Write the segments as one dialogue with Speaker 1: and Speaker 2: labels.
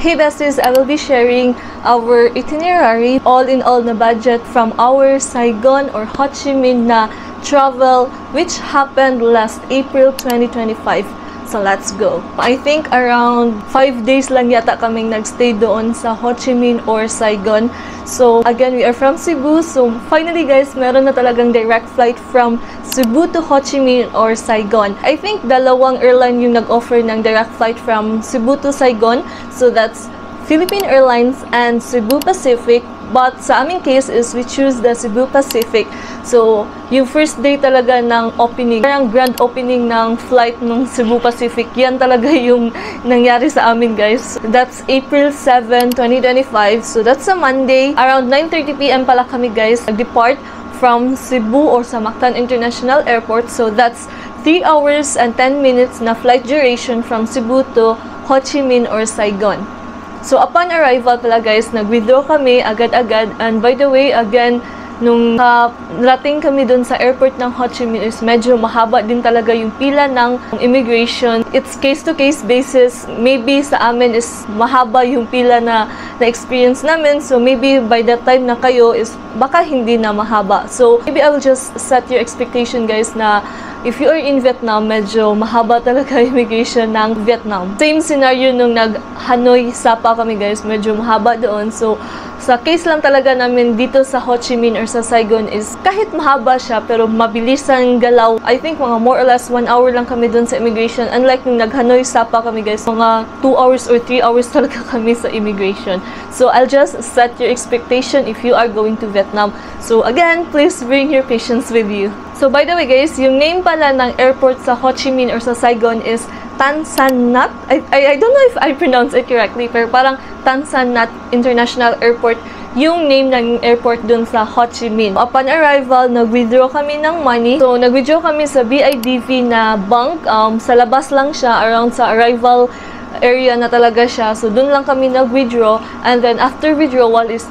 Speaker 1: Hey besties, I will be sharing our itinerary, all in all na budget from our Saigon or Ho Chi Minh na travel which happened last April 2025. So let's go. I think around 5 days lang yata kaming nagstay doon sa Ho Chi Minh or Saigon. So again, we are from Cebu. So finally guys, meron na talagang direct flight from Cebu to Ho Chi Minh or Saigon. I think dalawang airline yung nag-offer ng direct flight from Cebu to Saigon. So that's Philippine Airlines and Cebu Pacific. But sa aming case is we choose the Cebu Pacific. So, yung first day talaga ng opening, parang grand opening ng flight ng Cebu Pacific, yan talaga yung nangyari sa amin guys. That's April 7, 2025. So, that's a Monday. Around 9:30 PM pala kami guys nag-depart from Cebu or sa Mactan International Airport. So, that's 3 hours and 10 minutes na flight duration from Cebu to Ho Chi Minh or Saigon. So, upon arrival pala guys, nag-withdraw kami agad-agad. And by the way, again, nung rating kami dun sa airport ng Ho Chi Minh is medyo mahaba din talaga yung pila ng immigration. It's case-to-case basis. Maybe sa amin is mahaba yung pila na experience namin. So, maybe by that time na kayo is baka hindi na mahaba. So, maybe I will just set your expectation guys na if you are in Vietnam, medyo mahaba talaga immigration ng Vietnam. Same scenario nung nag-Hanoi, Sapa kami guys, medyo mahaba doon. So, sa case lang talaga namin dito sa Ho Chi Minh or sa Saigon is kahit mahaba siya pero mabilis ang galaw. I think mga more or less 1 hour lang kami doon sa immigration. Unlike nung nag-Hanoi, Sapa kami guys, mga 2 hours or 3 hours talaga kami sa immigration. So, I'll just set your expectation if you are going to Vietnam. So, again, please bring your patience with you. So, by the way guys, yung name pala ng airport sa Ho Chi Minh or sa Saigon is Tan Son Nhat. I don't know if I pronounce it correctly, pero parang Tan Son Nhat International Airport yung name ng airport dun sa Ho Chi Minh. Upon arrival, nag-withdraw kami ng money. So, nag-withdraw kami sa BIDV na bank. Sa labas lang siya, around sa arrival area na talaga siya. So, dun lang kami nag-withdraw. And then, after withdrawal is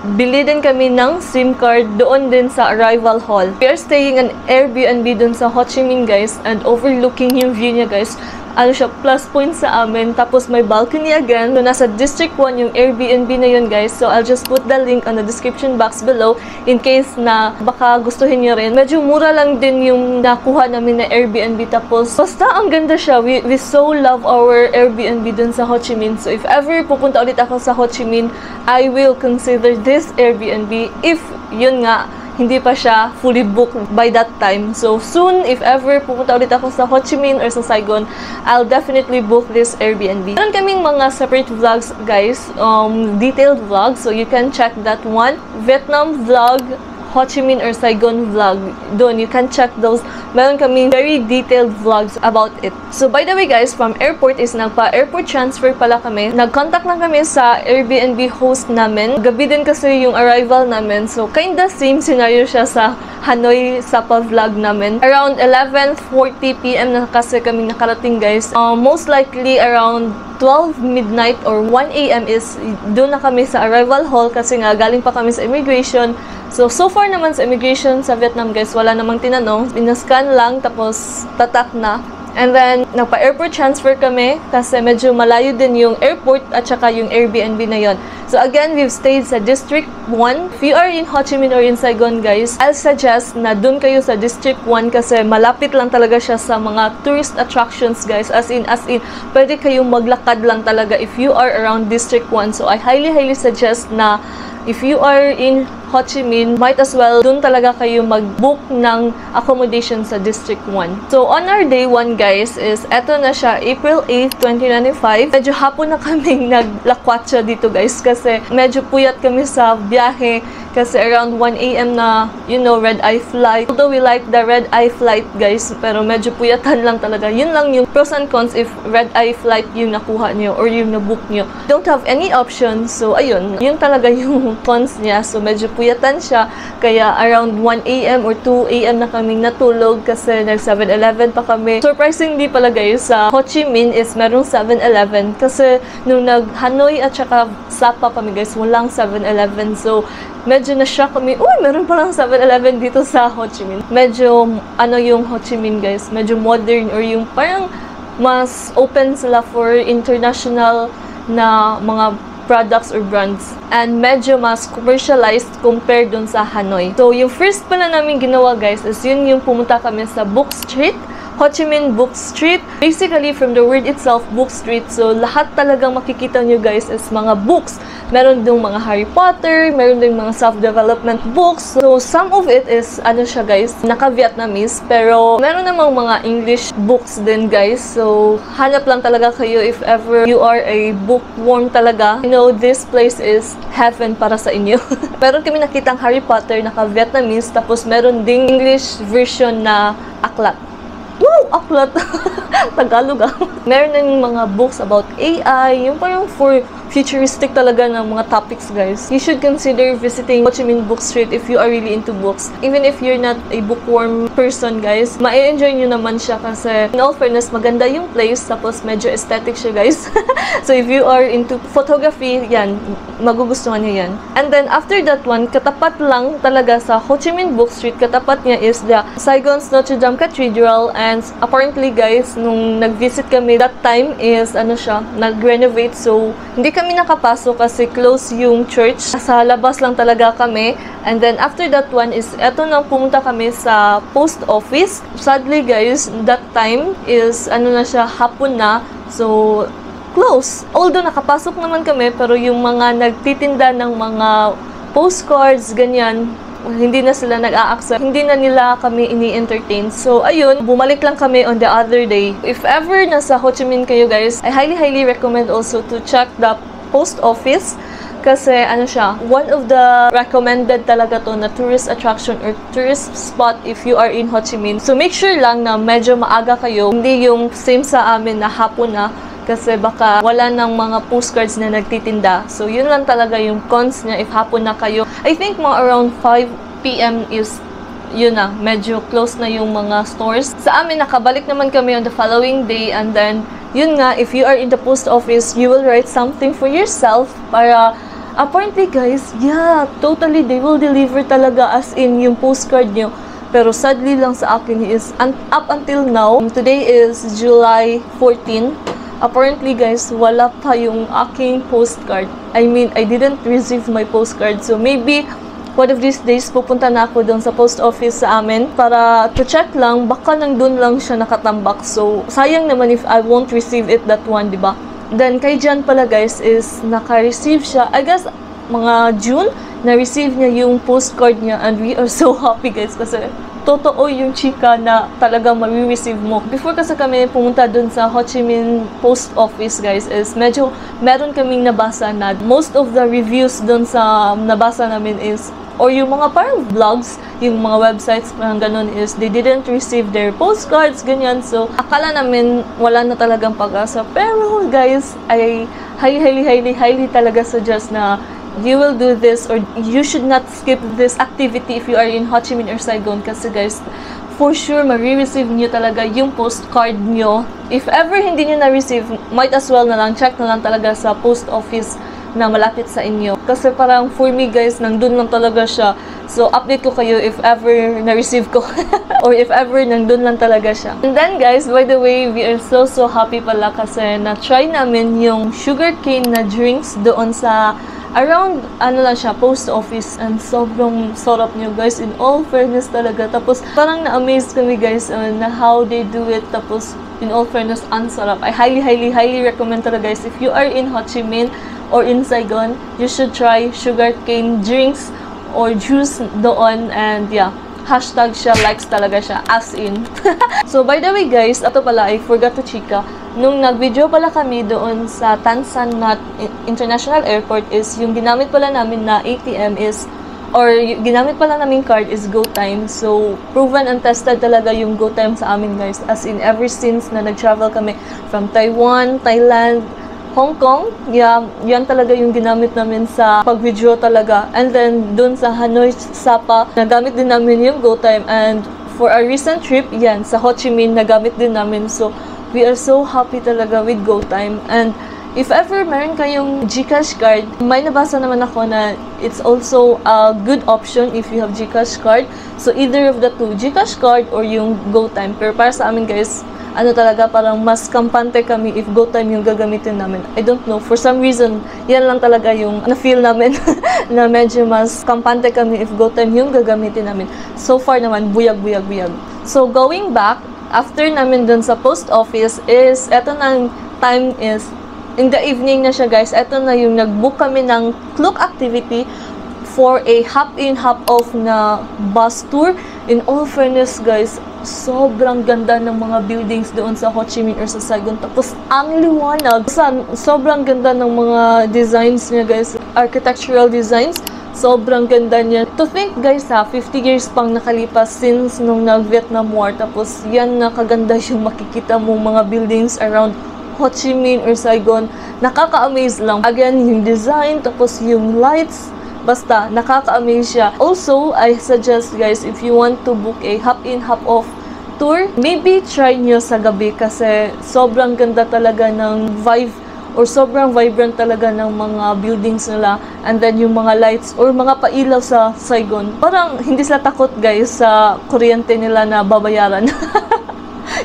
Speaker 1: bili din kami ng SIM card doon din sa arrival hall. We are staying an Airbnb doon sa Ho Chi Minh guys and overlooking yung view niya guys. Ano siya, plus point sa amin. Tapos may balcony again. So, nasa District 1 yung Airbnb na yun guys. So, I'll just put the link on the description box below in case na baka gustuhin nyo rin. Medyo mura lang din yung nakuha namin na Airbnb. Tapos, basta ang ganda siya. We so love our Airbnb dun sa Ho Chi Minh. So, if ever pupunta ulit ako sa Ho Chi Minh, I will consider this Airbnb if yun nga, hindi pa siya fully booked by that time. So, soon, if ever pupunta ulit ako sa Ho Chi Minh or sa Saigon, I'll definitely book this Airbnb. Meron kaming mga separate vlogs, guys. Detailed vlogs. So, you can check that one. Vietnam vlog, Ho Chi Minh or Saigon vlog. Doon, you can check those. Meron kaming very detailed vlogs about it. So, by the way guys, from airport is nagpa-airport transfer pala kami. Nag-contact lang kami sa Airbnb host namin. Gabi din kasi yung arrival namin. So, kinda same scenario siya sa Hanoi Sapa vlog namin. Around 11:40 PM na kasi kami nakarating guys. Most likely around 12 midnight or 1 AM is doon na kami sa arrival hall kasi nga galing pa kami sa immigration. So far naman sa immigration sa Vietnam guys, wala namang tinanong. Pinascan lang tapos tatak na. And then, nagpa-airport transfer kami kasi medyo malayo din yung airport at saka yung Airbnb na yon. So again, we've stayed sa District 1. If you are in Ho Chi Minh or in Saigon guys, I'll suggest na dun kayo sa District 1 kasi malapit lang talaga siya sa mga tourist attractions guys. As in, pwede kayong maglakad lang talaga if you are around District 1. So I highly suggest na if you are in Ho Chi Minh, might as well dun talaga kayo mag-book ng accommodation sa District 1. So, on our day 1 guys is, eto na siya, April 8, 2025. Medyo hapon na kaming naglakwatsa dito guys kasi medyo puyat kami sa biyahe kasi around 1 AM na, you know, red-eye flight. Although we like the red-eye flight guys, pero medyo puyatan lang talaga. Yun lang yung pros and cons if red-eye flight yung nakuha nyo or yung nabook nyo. Don't have any options. So, ayun, yun talaga yung cons niya. So, medyo puyatan siya. Kaya around 1 AM or 2 AM na kaming natulog kasi nag 7-Eleven pa kami. Surprisingly pala guys, sa Ho Chi Minh is merong 7-Eleven kasi nung nag-Hanoi at saka Sapa kami guys, walang 7-Eleven. So, medyo na-shock kami, uy, meron palang 7-Eleven dito sa Ho Chi Minh. Medyo, ano yung Ho Chi Minh guys, medyo modern or yung parang mas open sila for international na mga products or brands. And medyo mas commercialized compared dun sa Hanoi. So, yung first pala namin ginawa guys is yun yung pumunta kami sa Book Street, Ho Chi Minh Book Street. Basically, from the word itself, Book Street. So, lahat talagang makikita nyo guys is mga books. Meron ding mga Harry Potter, meron ding mga self-development books. So, some of it is, ano siya guys, naka-Vietnamese. Pero, meron namang mga English books din guys. So, hanap lang talaga kayo if ever you are a bookworm talaga. You know, this place is heaven para sa inyo. Meron kami nakitang Harry Potter, naka-Vietnamese. Tapos, meron ding English version na aklat. Wow! Aklat! Tagalog ah. Meron ng mga books about AI, yung parang for futuristic talaga ng mga topics, guys. You should consider visiting Ho Chi Minh Book Street if you are really into books. Even if you're not a bookworm person, guys, ma-enjoy nyo naman siya kasi in all fairness, maganda yung place, tapos medyo aesthetic siya, guys. So if you are into photography, yan, magugustuhan nyo yan. And then after that one, katapat lang talaga sa Ho Chi Minh Book Street, katapat niya is the Saigon's Notre Dame Cathedral. And apparently, guys, nung nag-visit kami, that time is, ano siya, nag-renovate. So, hindi kami nakapasok kasi close yung church. Sa labas lang talaga kami. And then, after that one is, eto nang pumunta kami sa post office. Sadly, guys, that time is, ano na siya, hapon na. So, close. Although, nakapasok naman kami, pero yung mga nagtitinda ng mga postcards, ganyan, hindi na sila nag-a-accept. Hindi na nila kami ini-entertain. So, ayun, bumalik lang kami on the other day. If ever nasa Ho Chi Minh kayo, guys, I highly recommend also to check the post office. Kasi, ano siya, one of the recommended talaga to na tourist attraction or tourist spot if you are in Ho Chi Minh. So, make sure lang na medyo maaga kayo. Hindi yung same sa amin na hapon na. Kasi baka wala ng mga postcards na nagtitinda. So, yun lang talaga yung cons niya if hapon na kayo. I think mga around 5 p.m. is, yun na, medyo close na yung mga stores. Sa amin, nakabalik naman kami on the following day. And then, yun nga, if you are in the post office, you will write something for yourself para, apparently guys, yeah, totally, they will deliver talaga as in yung postcard nyo. Pero sadly lang sa akin is, up until now, today is July 14, apparently guys, wala pa yung aking postcard. I mean, I didn't receive my postcard. So maybe, one of these days, pupunta na ako doon sa post office sa amin para to check lang, baka nang doon lang siya nakatambak. So, sayang naman if I won't receive it that one, diba? Then, kay Jan pala guys is naka-receive siya. I guess, mga June, na-receive niya yung postcard niya and we are so happy guys kasi totoo yung chika na talagang ma-receive mo. Before kasi kami pumunta dun sa Ho Chi Minh Post Office guys is medyo meron kaming nabasa na most of the reviews dun sa nabasa namin is or yung mga parang vlogs, yung mga websites, parang ganun is they didn't receive their postcards, ganyan. So, akala namin wala na talagang pag-asa. Pero guys, I highly talaga suggest na you will do this or you should not skip this activity if you are in Ho Chi Minh or Saigon kasi guys, for sure, ma-receive nyo talaga yung postcard nyo. If ever hindi nyo na-receive, might as well na lang, check na lang talaga sa post office na malapit sa inyo. Kasi parang for me guys, nandun lang talaga siya. So, update ko kayo if ever na-receive ko. or if ever nandun lang talaga siya. And then guys, by the way, we are so happy pala kasi na-try namin yung sugarcane na drinks doon sa around, ano lang siya, post office. And sobrang sarap nyo guys, in all fairness talaga. Tapos, parang na-amaze kami guys na how they do it. Tapos, in all fairness, ang sarap. I highly recommend talaga guys, if you are in Ho Chi Minh or in Saigon, you should try sugarcane drinks or juice doon. And yeah, hashtag siya, likes talaga siya, as in. So, by the way guys, ito pala, I forgot to chika. Nung nag-video pala kami doon sa Tan Son Nhat International Airport is, yung ginamit pala namin na ATM is, or ginamit pala namin card is GoTime. So, proven and tested talaga yung GoTime sa amin guys. As in, ever since na nag-travel kami from Taiwan, Thailand, Hong Kong, yeah, yan talaga yung ginamit namin sa pag-video talaga. And then, dun sa Hanoi, Sapa, nagamit din namin yung GoTime. And for our recent trip, yan, sa Ho Chi Minh, nagamit din namin. So, we are so happy talaga with GoTime. And if ever meron kayong GCash card, may nabasa naman ako na it's also a good option if you have GCash card. So, either of the two, GCash card or yung GoTime. Pero para sa amin guys, ano talaga, parang mas kampante kami if Go Time yung gagamitin namin. I don't know, for some reason, yan lang talaga yung na-feel namin na medyo mas kampante kami if Go Time yung gagamitin namin. So far naman, buyag. So going back, after namin dun sa post office is, eto na time is, in the evening na siya guys, eto na yung nag-book kami ng Klook activity for a hop-in, hop-off na bus tour. In all fairness guys, sobrang ganda ng mga buildings doon sa Ho Chi Minh or sa Saigon. Tapos, ang liwanag. Sobrang ganda ng mga designs niya guys. Architectural designs. Sobrang ganda niya. To think guys 50 years pang nakalipas since nung nag-Vietnam War. Tapos, yan na kaganda yung makikita mo mga buildings around Ho Chi Minh or Saigon. Nakaka-amaze lang. Again, yung design, tapos yung lights. Basta, nakaka-amaze siya. Also, I suggest guys, if you want to book a hop-in, hop-off tour, maybe try nyo sa gabi kasi sobrang ganda talaga ng vibe or sobrang vibrant talaga ng mga buildings nila. And then, yung mga lights or mga pailaw sa Saigon. Parang hindi sila takot guys sa kuryente nila na babayaran.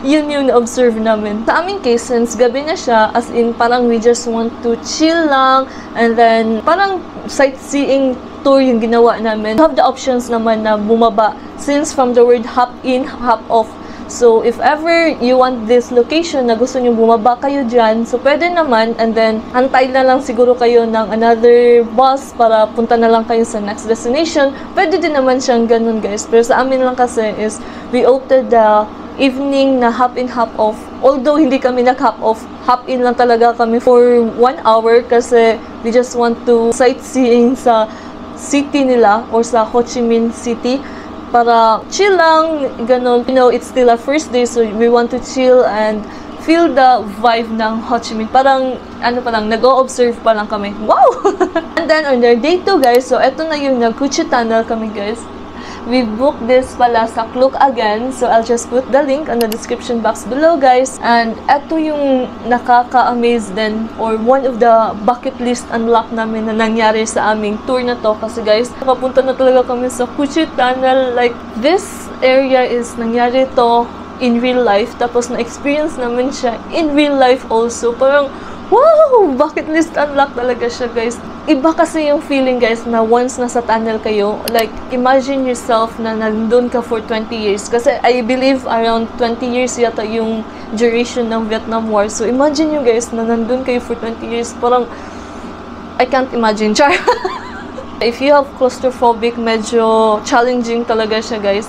Speaker 1: Yun yung na-observe namin. Sa aming case, since gabi na siya, as in, parang we just want to chill lang, and then, parang sightseeing tour yung ginawa namin. We have the options naman na bumaba, since from the word hop in, hop off. So, if ever you want this location na gusto nyo bumaba kayo dyan, so pwede naman, and then, antay na lang siguro kayo ng another bus para punta na lang kayo sa next destination. Pwede din naman siyang ganun, guys. Pero sa amin lang kasi is, we opted the evening na hop in, hop off. Although hindi kami nag-hop off, hop in lang talaga kami for 1 hour kasi we just want to sightseeing sa city nila or sa Ho Chi Minh City para chill lang, ganun. You know, it's still our first day, so we want to chill and feel the vibe ng Ho Chi Minh. Parang, ano pa lang, nag-o-observe pa lang kami. Wow! And then, on our day 2, guys, so eto na yung Cu Chi Tunnel kami, guys. We booked this pala sa Klook again. So, I'll just put the link on the description box below, guys. And ito yung nakaka-amaze din or one of the bucket list unlock namin na nangyari sa aming tour na to. Kasi, guys, nakapunta na talaga kami sa Cu Chi Tunnel. Like, this area is nangyari to in real life. Tapos, na-experience namin siya in real life also. Parang, wow! Bucket list unlock talaga siya, guys. Iba kasi yung feeling, guys, na once nasa tunnel kayo, like, imagine yourself na nandun ka for 20 years. Kasi I believe around 20 years yata yung duration ng Vietnam War. So, imagine you, guys, na nandun kayo for 20 years. Parang, I can't imagine. Char! If you have claustrophobic, medyo challenging talaga siya, guys.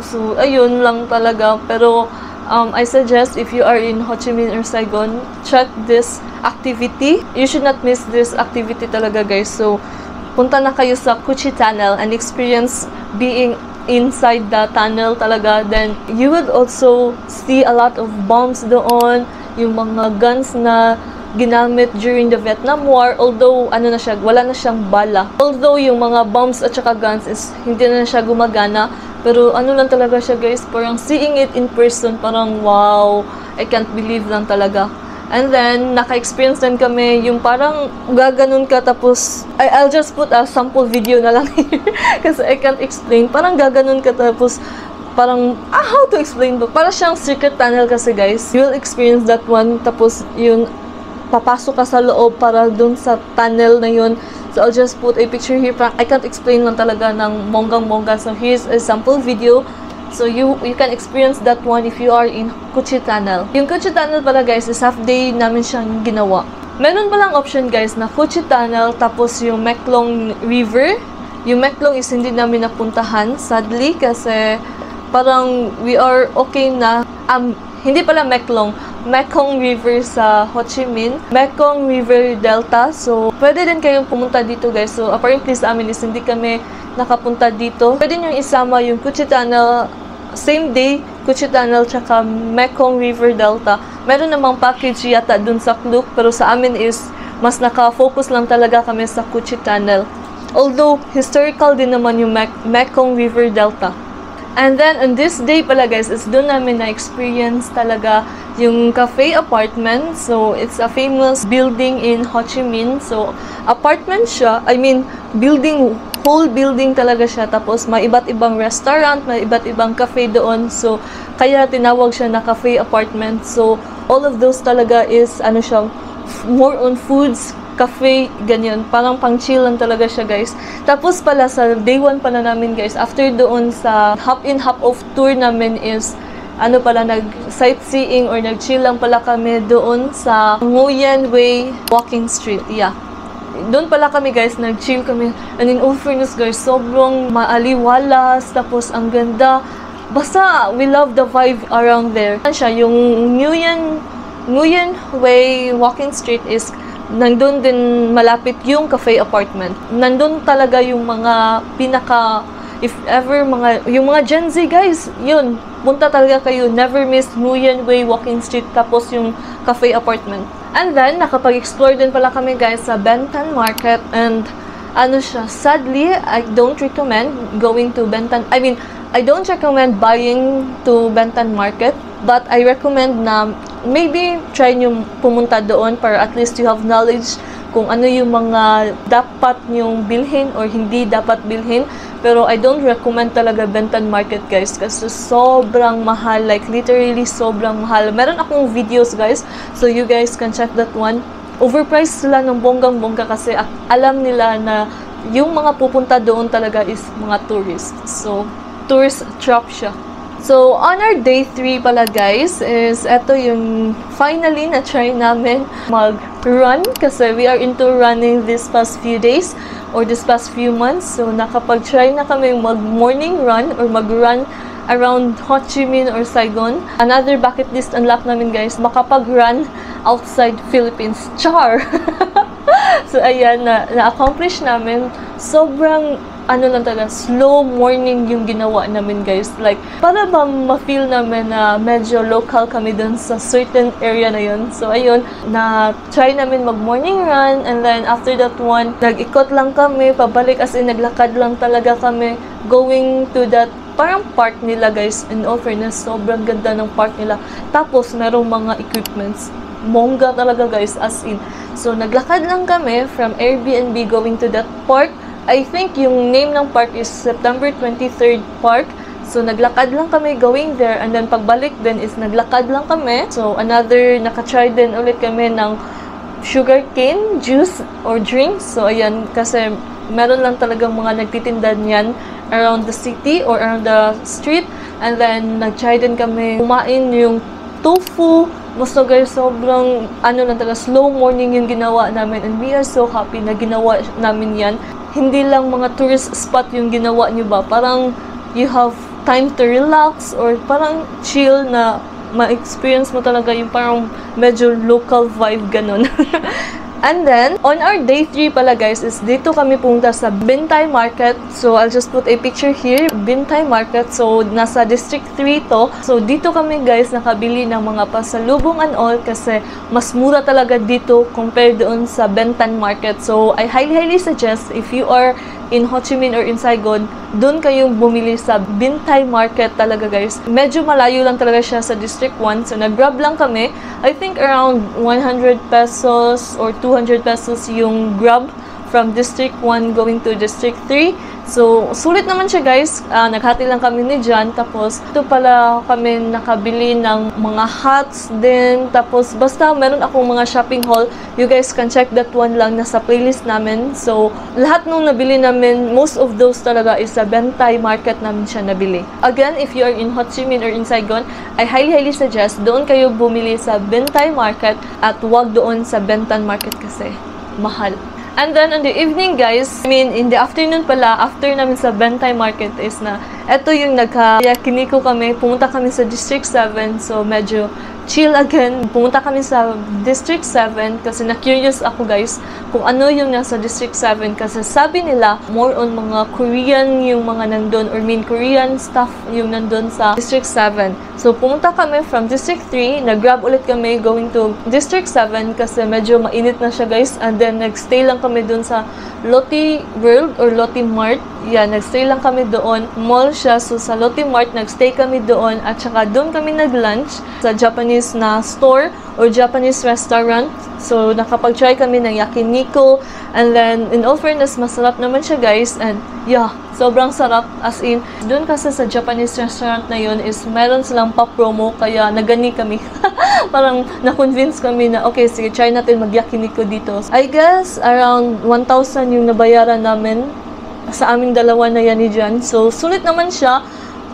Speaker 1: So, ayun lang talaga. Pero, I suggest if you are in Ho Chi Minh or Saigon, check this activity. You should not miss this activity talaga, guys. So, punta na kayo sa Cu Chi Tunnel and experience being inside the tunnel talaga. Then, you would also see a lot of bombs doon, yung mga guns na ginamit during the Vietnam War. Although, ano na siya, wala na siyang bala. Although, yung mga bombs at saka guns is hindi na siya gumagana. Pero ano lang talaga siya, guys, parang seeing it in person, parang wow, I can't believe lang talaga. And then, naka-experience din kami yung parang gaganon ka tapos, I'll just put a sample video na lang here kasi I can't explain. Parang gaganon ka tapos, parang, how to explain ba? Para siyang secret tunnel kasi, guys. You'll experience that one, tapos yun, papasok ka sa loob para dun sa tunnel na yun. So, I'll just put a picture here. I can't explain lang talaga ng monggang-mongga. So, here's a sample video. So, you can experience that one if you are in Cu Chi Tunnel. Yung Cu Chi Tunnel pala, guys, is half day namin siyang ginawa. Meron palang option, guys, na Cu Chi Tunnel tapos yung Mae Klong River. Yung Mae Klong is hindi namin napuntahan, sadly, kasi parang we are okay na. Hindi pala Mae Klong. Mekong River sa Ho Chi Minh, Mekong River Delta. So, pwede din kayong pumunta dito, guys. So, apparently sa amin is hindi kami nakapunta dito. Pwede nyo isama yung Cu Chi Tunnel, same day, Cu Chi Tunnel, tsaka Mekong River Delta. Meron namang package yata dun sa Klook, pero sa amin is mas naka-focus lang talaga kami sa Cu Chi Tunnel. Although, historical din naman yung Mekong River Delta. And then, on this day pala, guys, is doon namin na-experience talaga yung cafe apartment. So, it's a famous building in Ho Chi Minh. So, apartment siya. I mean, building whole building talaga siya. Tapos may iba't ibang restaurant, may iba't ibang cafe doon. So kaya tinawag siya na cafe apartment. So all of those talaga is ano siya, more on foods, cafe, ganyan. Parang pang chill lang talaga siya, guys. Tapos pala sa day 1 pala namin, guys, after doon sa hop-in, hop-off tour namin is ano pala, nag-sightseeing or nag-chill lang pala kami doon sa Nguyen Way Walking Street. Yeah. Doon pala kami, guys, nag-chill kami. And in all fairness, guys, sobrang maaliwalas, tapos ang ganda. Basta, we love the vibe around there. Ano siya, yung Nguyen Way Walking Street is nandun din malapit yung cafe apartment. Nandun talaga yung mga pinaka, if ever yung mga Gen Z, guys, yun, punta talaga kayo, never miss Nguyen Way Walking Street, tapos yung cafe apartment. And then, nakapag-explore din pala kami, guys, sa Bentan Market, and ano siya, sadly, I don't recommend going to Bentan, I don't recommend buying to Bentan Market, but I recommend na maybe try nyo pumunta doon para at least you have knowledge kung ano yung mga dapat nyong bilhin or hindi dapat bilhin. Pero I don't recommend talaga Bentan Market, guys, kasi sobrang mahal, like literally sobrang mahal. Meron akong videos, guys, so you guys can check that one. Overpriced sila ng bonggang-bongga kasi alam nila na yung mga pupunta doon talaga is mga tourists. So tourist trap siya. So, on our day 3 pala, guys, is eto yung finally na-try namin mag-run kasi we are into running this past few days or this past few months. So, nakapag-try na kami mag-morning run or mag-run around Ho Chi Minh or Saigon. Another bucket list unlock namin, guys, makapag-run outside Philippines. Char! So, ayan, na-accomplish namin. Sobrang ano lang talaga, slow morning yung ginawa namin, guys. Like, para ba ma-feel namin na medyo local kami dun sa certain area na yun. So, ayun, na-try namin mag-morning run, and then after that one, nag-ikot lang kami, pabalik, as in, naglakad lang talaga kami, going to that parang park nila, guys. In all fairness, sobrang ganda ng park nila. Tapos, merong mga equipments. Mongga talaga, guys, as in. So, naglakad lang kami from Airbnb going to that park. I think yung name ng park is September 23rd Park. So, naglakad lang kami going there. And then, pagbalik din is naglakad lang kami. So, another, nakatry din ulit kami ng sugarcane juice or drinks. So, ayan, kasi meron lang talagang mga nagtitinda niyan around the city or around the street. And then, nag-try din kami kumain yung tofu. Basta, guys, sobrang ano lang talaga, slow morning yung ginawa namin. And we are so happy na ginawa namin yan. Hindi lang mga tourist spot yung ginawa nyo ba. Parang you have time to relax or parang chill na ma-experience mo talaga yung parang medyo local vibe, ganun. And then, on our day 3 pala, guys, is dito kami punta sa Binh Tai Market. So, I'll just put a picture here. Binh Tai Market. So, nasa District 3 to. So, dito kami, guys, nakabili ng mga pasalubong and all kasi mas mura talaga dito compared doon sa Bentan Market. So, I highly suggest if you are in Ho Chi Minh or in Saigon, doon kayong bumili sa Binh Tai Market talaga, guys. Medyo malayo lang talaga siya sa District 1. So, nag-grab lang kami. I think around 100 pesos or 200 pesos yung grab from District 1 going to District 3. So, sulit naman siya, guys. Naghati lang kami ni John. Tapos, ito pala kami nakabili ng mga hats din. Tapos, basta meron akong mga shopping haul. You guys can check that one lang. Nasa playlist namin. So, lahat nung nabili namin, most of those talaga is sa Binh Tai Market namin siya nabili. Again, if you are in Ho Chi Minh or in Saigon, I highly suggest doon kayo bumili sa Binh Tai Market at wag doon sa Bentan Market kasi mahal. And then, on the evening, guys, in the afternoon pala, after namin sa Binh Tai Market is na, eto yung nagka-yakiniko kami, pumunta kami sa District 7, so medyo chill again. Pumunta kami sa District 7 kasi na-curious ako, guys, kung ano yung nasa District 7 kasi sabi nila, more on mga Korean yung mga nandun or Korean stuff yung nandun sa District 7. So, pumunta kami from District 3, nag-grab ulit kami going to District 7 kasi medyo mainit na siya, guys, and then nag-stay lang kami dun sa Lotte World or Lotte Mart. Yan, nagstay lang kami doon. Mall siya. So, sa Lotte Mart, nagstay kami doon. At saka doon kami nag-lunch sa Japanese na store or Japanese restaurant. So, nakapag-try kami ng yakiniku. And then, in all fairness, masarap naman siya, guys. And, yeah, sobrang sarap. As in, doon kasi sa Japanese restaurant na yun is meron silang pa-promo. Kaya, nagani kami. Parang, na-convince kami na, okay, sige, try natin mag-yakiniku dito. I guess, around 1,000 yung nabayaran namin sa aming dalawa na yan ni Jan. So, sulit naman siya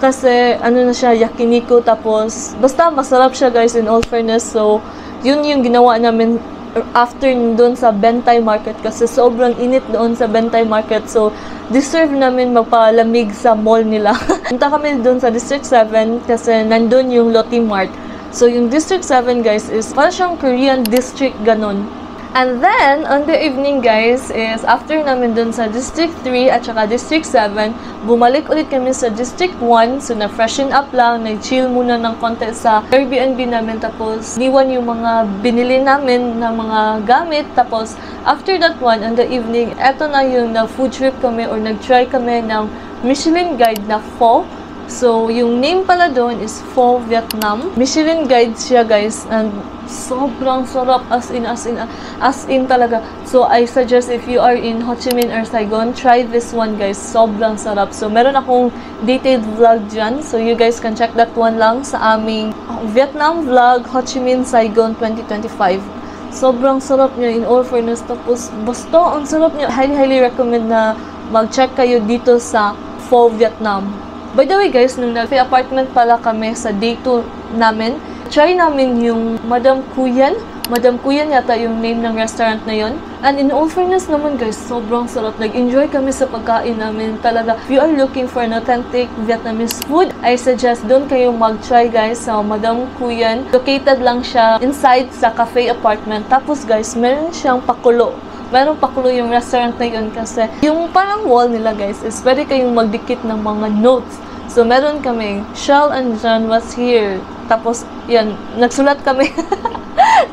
Speaker 1: kasi ano na siya, yakiniku, tapos basta masarap siya, guys, in all fairness. So, yun yung ginawa namin after doon sa Bentay Market kasi sobrang init doon sa Bentay Market. So, deserve namin magpalamig sa mall nila. Punta kami doon sa District 7 kasi nandun yung Lotte Mart. So, yung District 7, guys, is parang siyang Korean district, ganon. And then, on the evening, guys, is after namin dun sa District 3 at saka District 7, bumalik ulit kami sa District 1. So, na-freshen up lang, nag-chill muna ng konti sa Airbnb namin. Tapos, niwan yung mga binili namin na mga gamit. Tapos, after that one, on the evening, eto na yung na-food trip kami or nag-try kami ng Michelin Guide na pho. So, yung name pala doon is Pho Vietnam. Michelin Guide siya, guys, and sobrang sarap as in talaga. So, I suggest if you are in Ho Chi Minh or Saigon, try this one, guys. Sobrang sarap. So, meron akong detailed vlog dyan. So, you guys can check that one lang sa aming Vietnam vlog, Ho Chi Minh, Saigon 2025. Sobrang sarap niya, in all fairness. Tapos, basta, ang sarap niya. Highly recommend na mag-check kayo dito sa Pho Vietnam. By the way, guys, nung nag-apartment pala kami sa day 2 namin, try namin yung Madam Kuyan. Madam Kuyan yata yung name ng restaurant na yon. And in all fairness naman, guys, sobrang sarap. Nag-enjoy kami sa pagkain namin. Talaga, if you are looking for an authentic Vietnamese food, I suggest doon kayo mag-try, guys, sa Madam Kuyan. Located lang siya inside sa cafe apartment. Tapos, guys, meron siyang pakulo. Meron pakulo yung restaurant na yun kasi yung parang wall nila, guys, is pwede kayong magdikit ng mga notes. So, meron kami, Shell and John was here. Tapos, yan, nagsulat kami.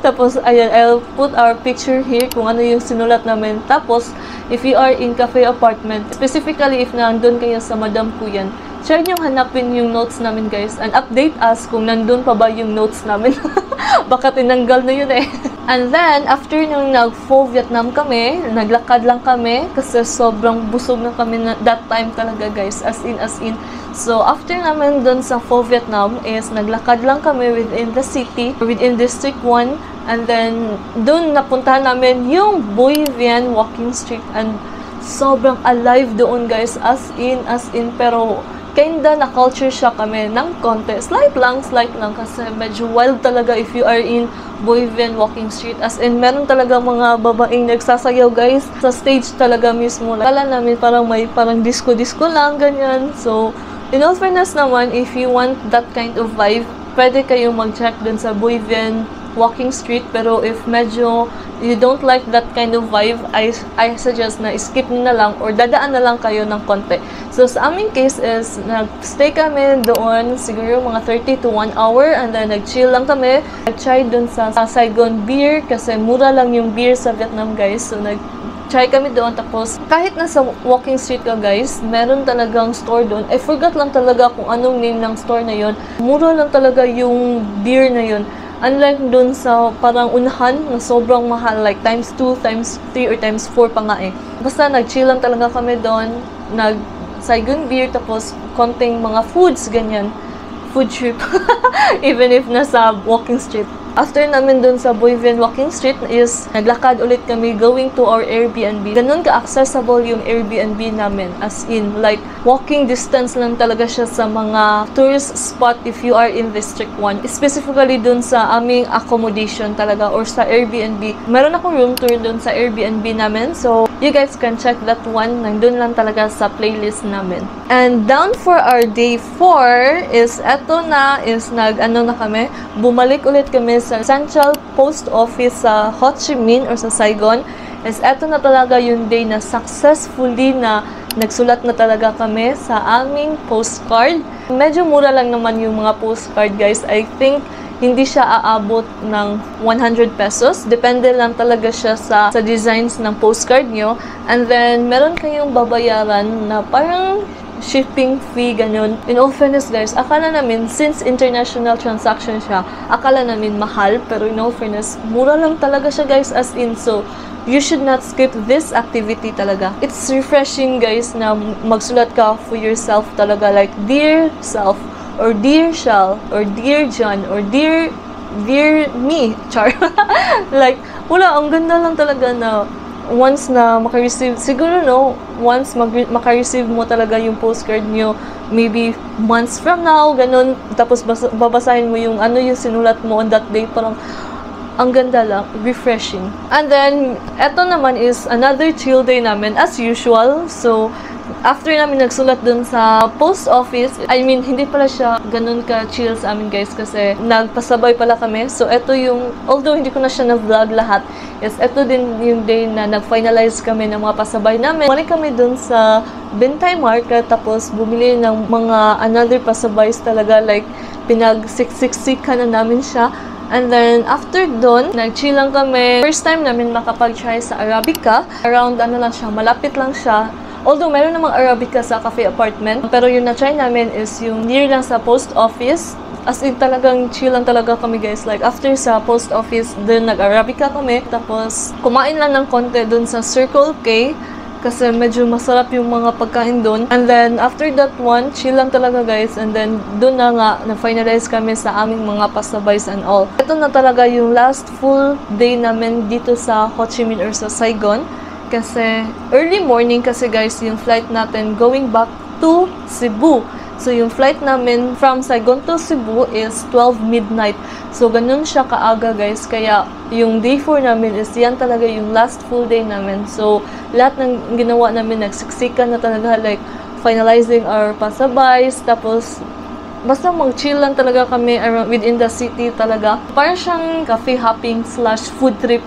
Speaker 1: Tapos, ayan, I'll put our picture here kung ano yung sinulat namin. Tapos, if you are in cafe apartment, specifically if nandun kayo sa Madam Kuyan, try nyo hanapin yung notes namin, guys, and update us kung nandun pa ba yung notes namin. Baka tinanggal na yun eh. And then, after nung nag-Pho Vietnam kami, naglakad lang kami kasi sobrang busog na kami na that time talaga, guys, as in. So, after namin dun sa Pho Vietnam is naglakad lang kami within the city, within District 1, and then dun napuntahan namin yung Bui Vien Walking Street, and sobrang alive doon, guys, as in, pero kinda na culture shock kami ng konti. Slight lang kasi medyo wild talaga if you are in Bui Vien Walking Street. As in, meron talaga mga babaeng nagsasayaw, guys, sa stage talaga mismo. Kala namin parang may disco lang, ganyan. So, in all fairness naman, if you want that kind of vibe, pwede kayong mag-check dun sa Bui Vien Walking Street. Pero if medyo you don't like that kind of vibe, I suggest na skip nyo na lang or dadaan na lang kayo ng konti. So, sa aming case is, nag-stay kami doon siguro mga 30 to 1 hour, and then nag-chill lang kami. Nag-try doon sa Saigon beer kasi mura lang yung beer sa Vietnam, guys. So, try kami doon. Tapos, kahit nasa walking street ka, guys, meron talagang store doon. I forgot lang talaga kung anong name ng store na yon. Mura lang talaga yung beer na yon. Unlike doon sa parang unahan na sobrang mahal, like times 2, times 3, or times 4 pa nga eh. Basta nag-chill lang talaga kami doon. Saigon beer, tapos konting mga foods, ganyan. Food trip. Even if nasa walking street. After namin dun sa Bui Vien Walking Street is naglakad ulit kami going to our Airbnb. Ganun ka-accessible yung Airbnb namin. As in, like, walking distance lang talaga siya sa mga tourist spot if you are in District 1. Specifically dun sa aming accommodation talaga or sa Airbnb. Meron akong room tour dun sa Airbnb namin. So, you guys can check that one. Nandun lang talaga sa playlist namin. And down for our day 4 is, eto na, is nag-ano na kami. Bumalik ulit kami sa Central Post Office sa Ho Chi Minh or sa Saigon. Is eto na talaga yung day na successfully na nagsulat na talaga kami sa aming postcard. Medyo mura lang naman yung mga postcard, guys. I think hindi siya aabot ng 100 pesos. Depende lang talaga siya sa designs ng postcard nyo. And then, meron kayong babayaran na parang shipping fee, ganyan. In all fairness guys, akala namin, since international transaction siya, akala namin mahal, pero in all fairness, mura lang talaga siya guys, as in. So, you should not skip this activity talaga. It's refreshing guys na magsulat ka for yourself talaga, like, dear self, or dear Shal, or dear John, or dear me, char. Like, wala, ang ganda lang talaga na once na makareceive, siguro no, once makareceive mo talaga yung postcard nyo, maybe months from now, ganun, tapos babasahin mo yung ano yung sinulat mo on that day, parang ang ganda lang, refreshing. And then, eto naman is another chill day namin as usual. So, after namin nagsulat dun sa post office, I mean, hindi pala siya ganun ka-chill sa amin guys kasi nagpasabay pala kami. So, eto yung, although hindi ko na siya na-vlog lahat, yes, eto din yung day na nag-finalize kami ng mga pasabay namin. Mali kami dun sa Bintay Market, tapos bumili ng mga another pasabays talaga, like, pinag-siksika na namin siya. And then, after doon, nag-chill lang kami. First time namin makapag-try sa Arabica. Around, ano lang siya, malapit lang siya. Although, meron namang Arabica sa cafe apartment. Pero yung na-try namin is yung near lang sa post office. As in, talagang chill lang talaga kami guys. Like, after sa post office, dun nag-Arabica kami. Tapos, kumain lang ng konti dun sa Circle K. Kasi medyo masarap yung mga pagkain dun. And then, after that one, chill lang talaga guys. And then, dun na nga, na-finalize kami sa aming mga pasabays and all. Ito na talaga yung last full day namin dito sa Ho Chi Minh or sa Saigon. Kasi, early morning kasi guys, yung flight natin going back to Cebu. So, yung flight namin from Saigon to Cebu is 12 midnight. So, ganun siya kaaga guys. Kaya, yung day 4 namin is yan talaga yung last full day namin. So, lahat ng ginawa namin, nagsiksikan na talaga, like, finalizing our pasabays. Tapos, basta mag-chill lang talaga kami around, within the city talaga. Parang siyang cafe hopping / food trip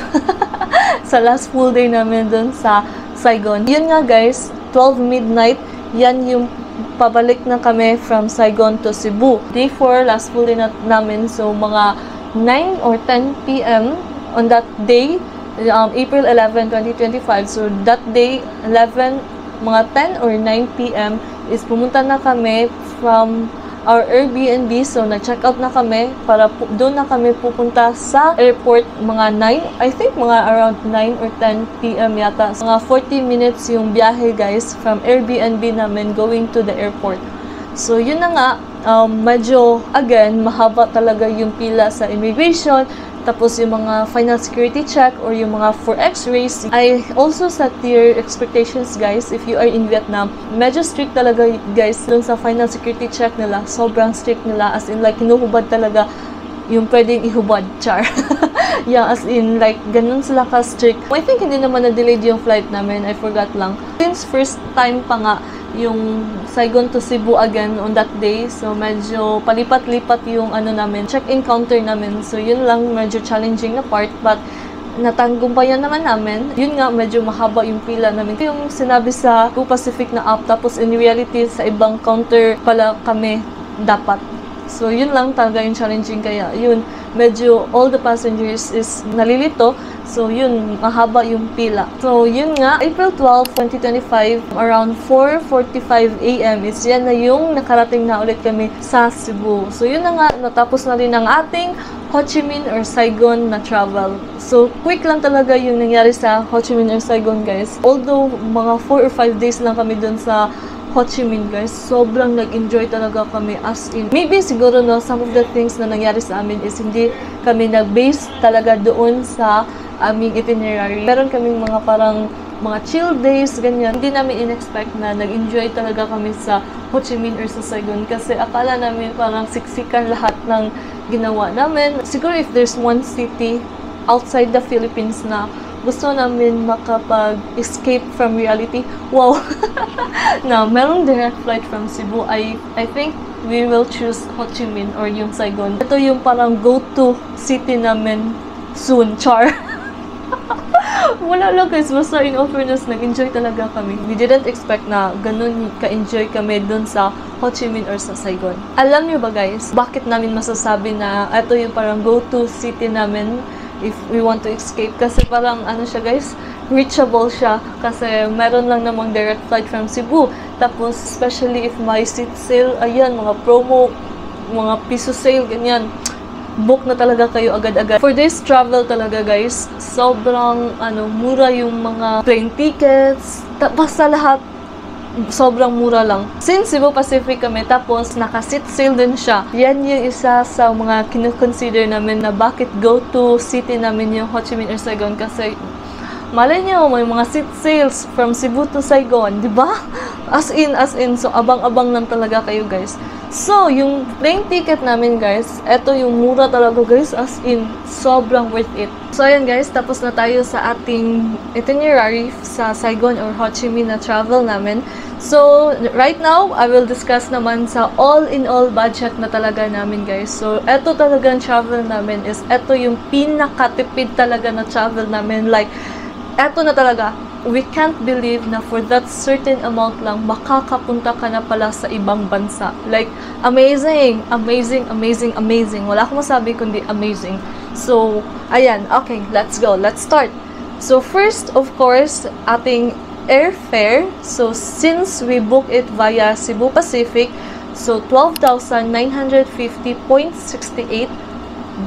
Speaker 1: sa last full day namin dun sa Saigon. Yun nga guys, 12 midnight, yan yung pabalik na kami from Saigon to Cebu. Day 4, last full day namin. So, mga 9 or 10 p.m. on that day, April 11, 2025. So, that day, 11, mga 10 or 9 p.m. is pumunta na kami from our Airbnb. So, nag-check out na kami para doon na kami pupunta sa airport mga 9. I think mga around 9 or 10 p.m. yata. So, mga 40 minutes yung biyahe guys from Airbnb namin going to the airport. So, yun na nga. Medyo, again, mahaba talaga yung pila sa immigration. Tapos yung mga final security check or yung mga for x-rays. I also set your expectations guys if you are in Vietnam. Medyo strict talaga guys dun sa final security check nila. Sobrang strict nila, as in like hinuhubad talaga yung pwedeng ihubad, char. Yeah, as in like ganun sila ka strict. I think hindi naman na-delayed yung flight namin, I forgot lang. Since first time pa nga yung Saigon to Cebu again on that day. So, medyo palipat-lipat yung ano namin, check-in counter namin. So, yun lang medyo challenging na part. But, natanggumpayan naman namin. Yun nga, medyo mahaba yung pila namin. Yung sinabi sa Go Pacific na app, tapos in reality, sa ibang counter pala kami dapat. So, yun lang talaga yung challenging. Kaya, yun, medyo all the passengers is nalilito. So, yun, mahaba yung pila. So, yun nga, April 12, 2025, around 4:45 a.m. is yan na yung nakarating na ulit kami sa Cebu. So, yun na nga, natapos na rin ang ating Ho Chi Minh or Saigon na travel. So, quick lang talaga yung nangyari sa Ho Chi Minh or Saigon, guys. Although, mga 4 or 5 days lang kami dun sa Ho Chi Minh guys, sobrang nag-enjoy talaga kami, as in. Maybe siguro no, some of the things na nangyari sa amin is hindi kami nag-base talaga doon sa aming itinerary. Meron kaming mga parang mga chill days, ganyan. Hindi namin in-expect na nag-enjoy talaga kami sa Ho Chi Minh or sa Saigon kasi akala namin parang siksikan lahat ng ginawa namin. Siguro if there's one city outside the Philippines na gusto namin makapag-escape from reality, wow! Now, merong direct flight from Cebu. I think we will choose Ho Chi Minh or yung Saigon. Ito yung parang go-to city namin soon, char. Wala lang guys, basta in all fairness, nag-enjoy talaga kami. We didn't expect na ganun ka-enjoy kami dun sa Ho Chi Minh or sa Saigon. Alam niyo ba guys, bakit namin masasabi na ito yung parang go-to city namin if we want to escape? Kasi parang ano siya guys, reachable siya. Kasi meron lang namang direct flight from Cebu. Tapos, especially if may seat sale, ayan, mga promo, mga piso sale, ganyan. Book na talaga kayo agad-agad. For this travel talaga guys, sobrang mura yung mga plane tickets. Basta lahat, sobrang mura lang. Since Cebu Pacific kami, tapos naka-seat sale din siya. Yan yung isa sa mga kinoconsider namin na bakit go-to city namin yung Ho Chi Minh or Saigon. Kasi malay nyo, may mga seat sales from Cebu to Saigon, di ba? As in. So, abang-abang lang talaga kayo guys. So, yung plane ticket namin guys, eto yung mura talaga guys, as in, sobrang worth it. So, ayan guys, tapos na tayo sa ating itinerary sa Saigon or Ho Chi Minh na travel namin. So, right now, I will discuss naman sa all-in-all budget na talaga namin guys. So, eto talagang travel namin is, eto yung pinakatipid talaga na travel namin. Like, eto na talaga. We can't believe na for that certain amount lang, makakapunta ka na pala sa ibang bansa. Like, amazing! Wala akong masabi kundi amazing. So, ayan. Okay, let's go. Let's start. So, first, of course, ating airfare. So, since we book it via Cebu Pacific, so 12,950.68,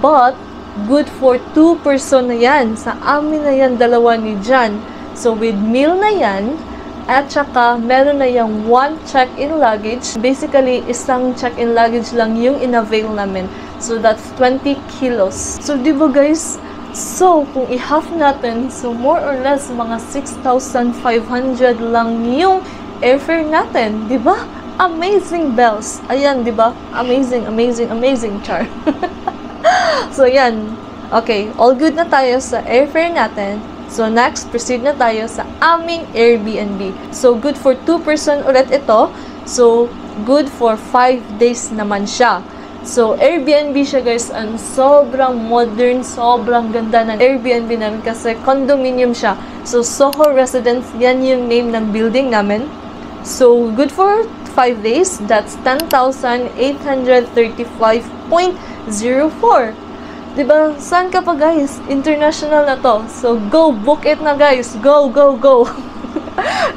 Speaker 1: but good for 2 person na yan. Sa amin na yan, dalawa ni Jan. So, with meal na yan, at saka meron na yung 1 check-in luggage. Basically, isang check-in luggage lang yung in-avail namin. So, that's 20 kilos. So, di ba guys? So, kung i-half natin, so more or less, mga 6,500 lang yung airfare natin. Di ba? Amazing bells. Ayan, di ba? Amazing, char. So, yan. Okay, all good na tayo sa airfare natin. So, next, proceed na tayo sa aming Airbnb. So, good for 2 person ulit ito. So, good for 5 days naman siya. So, Airbnb siya guys. And sobrang modern, sobrang ganda ng Airbnb namin kasi condominium siya. So, Soho Residence, yan yung name ng building namin. So, good for 5 days. That's 10,835.04. Diba? Saan ka pa guys? International na to. So, go! Book it na guys! Go!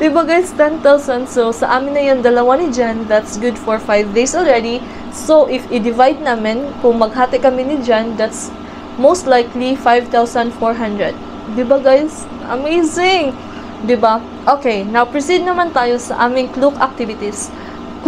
Speaker 1: Diba guys? 10,000. So, sa amin na yan, dalawa ni Jan. That's good for 5 days already. So, if i-divide namin, kung maghati kami ni Jan, that's most likely 5,400. Diba guys? Amazing! Diba? Okay, now proceed naman tayo sa aming Klook activities.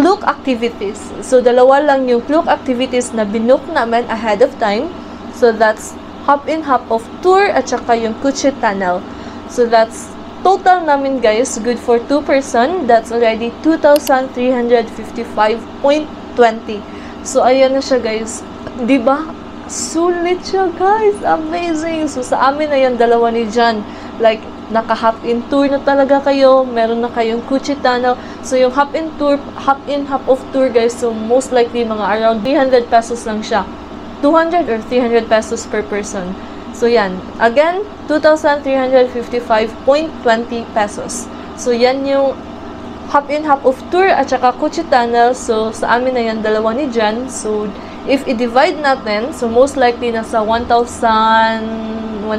Speaker 1: Klook activities. So, dalawa lang yung Klook activities na binook namin ahead of time. So, that's hop-in, hop-off tour at saka yung Kuchi Tunnel. So, that's total namin guys, good for 2 person. That's already 2,355.20. So, ayan na siya guys. Diba? Sulit siya guys. Amazing. So, sa amin na yan, dalawa ni Jan. Like, naka-hop-in tour na talaga kayo. Meron na kayong Kuchi Tunnel. So, yung hop-in tour, hop-in, hop-off tour guys. So, most likely mga around 300 pesos lang siya. 200 or 300 pesos per person. So, yan. Again, 2,355.20 pesos. So, yan yung hop-in, hop-off tour at saka Kuchi Tunnel. So, sa amin na yan, dalawa ni Jan. So, if i-divide natin, so, most likely nasa 1,100,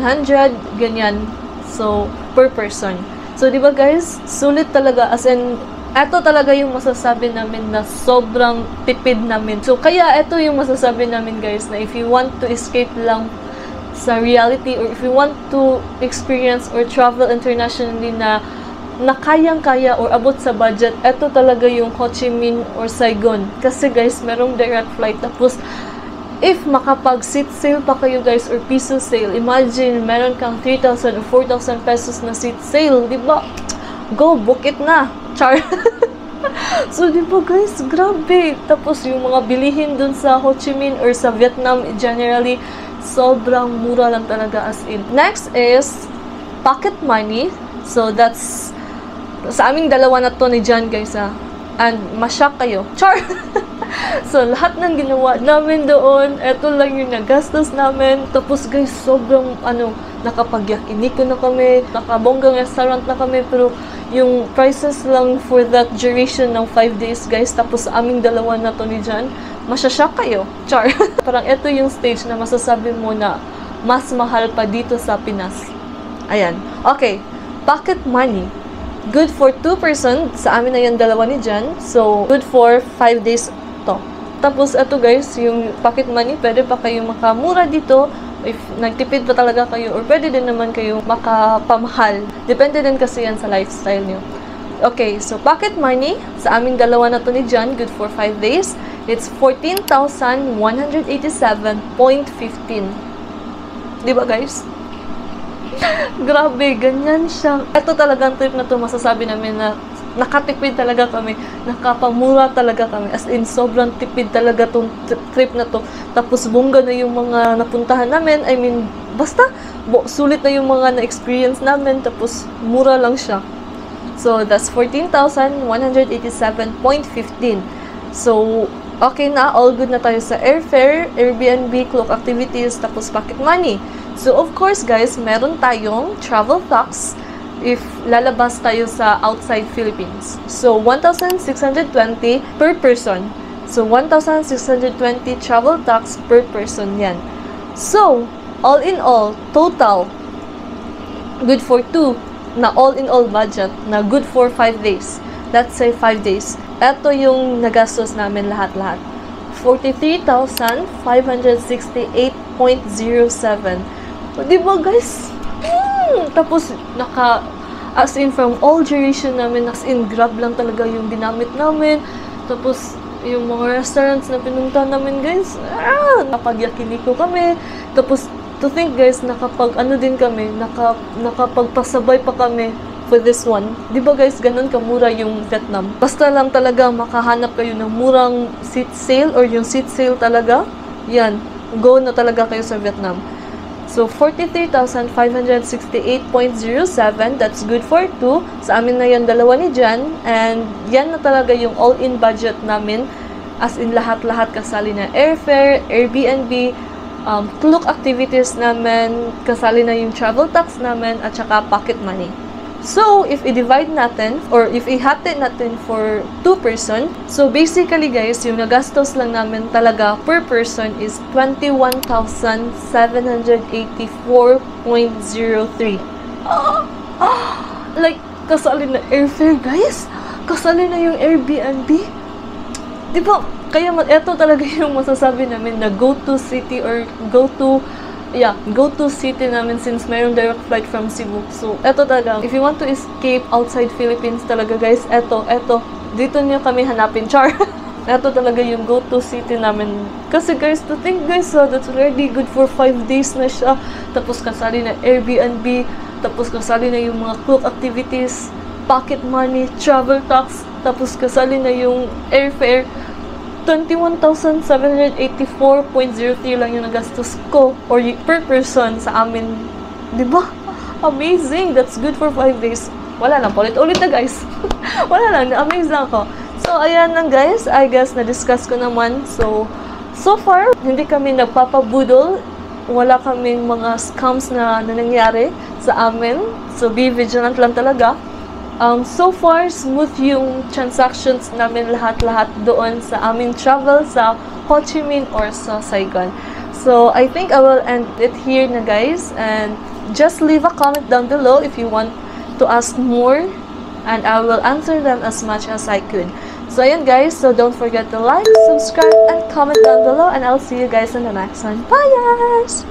Speaker 1: ganyan. So, per person. So, di ba guys? Sulit talaga. As in, eto talaga yung masasabi namin na sobrang tipid namin. So, kaya eto yung masasabi namin guys na if you want to escape lang sa reality or if you want to experience or travel internationally na kayang-kaya or abot sa budget, eto talaga yung Ho Chi Minh or Saigon. Kasi guys, merong direct flight. Tapos, if makapag-seat sale pa kayo guys or piso sale, imagine meron kang 3,000 or 4,000 pesos na seat sale, di ba? Go, book it na! Char. So, di ba guys, grabe. Tapos, yung mga bilihin dun sa Ho Chi Minh or sa Vietnam, generally, sobrang mura lang talaga as in. Next is pocket money. So, that's sa aming dalawa na to ni Jan guys and masyak kayo. Char! So, lahat ng ginawa namin doon, eto lang yung nagastos namin. Tapos guys, sobrang nakapag-yakiniko na kami, nakabonggang restaurant na kami, pero yung prices lang for that duration ng 5 days guys, tapos aming dalawa na to ni Jan, masyasyak kayo. Char! Parang ito yung stage na masasabi mo na mas mahal pa dito sa Pinas. Ayan. Okay. Pocket money. Good for 2 person. Sa amin na yung dalawa ni Jan. So, good for 5 days to. Tapos, ito guys, yung pocket money, pwede pa kayo makamura dito if nagtipid pa talaga kayo, or pwede din naman kayo makapamahal. Depende din kasi yan sa lifestyle nyo. Okay, so pocket money, sa aming dalawa na to ni Jan, good for 5 days. It's 14,187.15. Diba guys? Grabe, ganyan siya. Ito talagang trip na to, masasabi namin na nakatipid talaga kami, nakapamura talaga kami, as in sobrang tipid talaga tong trip na to. Tapos bongga na yung mga napuntahan namin, I mean, basta sulit na yung mga na-experience namin, tapos mura lang siya. So that's 14,187.15. So okay na, all good na tayo sa airfare, Airbnb, Klook activities, tapos pocket money. So of course guys, meron tayong travel tax if lalabas tayo sa outside Philippines. So, 1,620 per person. So, 1,620 travel tax per person yan. So, all in all, total, good for 2 na all in all budget na good for 5 days. Let's say 5 days. Ito yung nagastos namin lahat-lahat. 43,568.07. Diba guys? Tapos, as in, from all duration namin, as in, Grab lang talaga yung ginamit namin. Tapos, yung mga restaurants na pinunta namin, guys, napag-yakiniko kami. Tapos, to think, guys, din kami, nakapagpasabay pa kami for this one. Diba, guys, ganun kamura yung Vietnam. Basta lang talaga makahanap kayo ng murang seat sale or yung seat sale talaga, yan, go na talaga kayo sa Vietnam. So, 43,568.07, that's good for 2. Sa amin na yan, dalawa ni Jan. And yan na talaga yung all-in budget namin. As in, lahat-lahat kasali na airfare, Airbnb, Klook activities namin, kasali na yung travel tax namin, at saka pocket money. So, if i-divide natin, or if i-hati natin for 2 person, so basically guys, yung nagastos lang namin talaga per person is 21,784.03. Like, kasali na airfare guys? Kasali na yung Airbnb? Diba? Kaya eto talaga yung masasabi namin na go-to city or go-to city namin since mayroong direct flight from Cebu. So, eto talaga. If you want to escape outside Philippines talaga, guys, eto. Dito niyo kami hanapin, char. Eto talaga yung go-to city namin. Kasi, guys, to think, guys, that's already good for 5 days na siya. Tapos, kasali na Airbnb. Tapos, kasali na yung mga Klook activities, pocket money, travel tax. Tapos, kasali na yung airfare. 21,784.03 lang yung nagastos ko or per person sa amin. Diba? Amazing! That's good for 5 days. Wala lang. Ulit na guys. Wala lang. Na-amaze lang ako. So, ayan lang guys. I guess na-discuss ko naman. So far, hindi kami nagpapabudol. Wala kaming mga scams na nangyari sa amin. So, be vigilant lang talaga. So far, smooth yung transactions namin lahat-lahat doon sa aming travel sa Ho Chi Minh or sa Saigon. So, I think I will end it here na guys. And just leave a comment down below if you want to ask more. And I will answer them as much as I could. So, ayan guys. So, don't forget to like, subscribe, and comment down below. And I'll see you guys in the next one. Bye guys!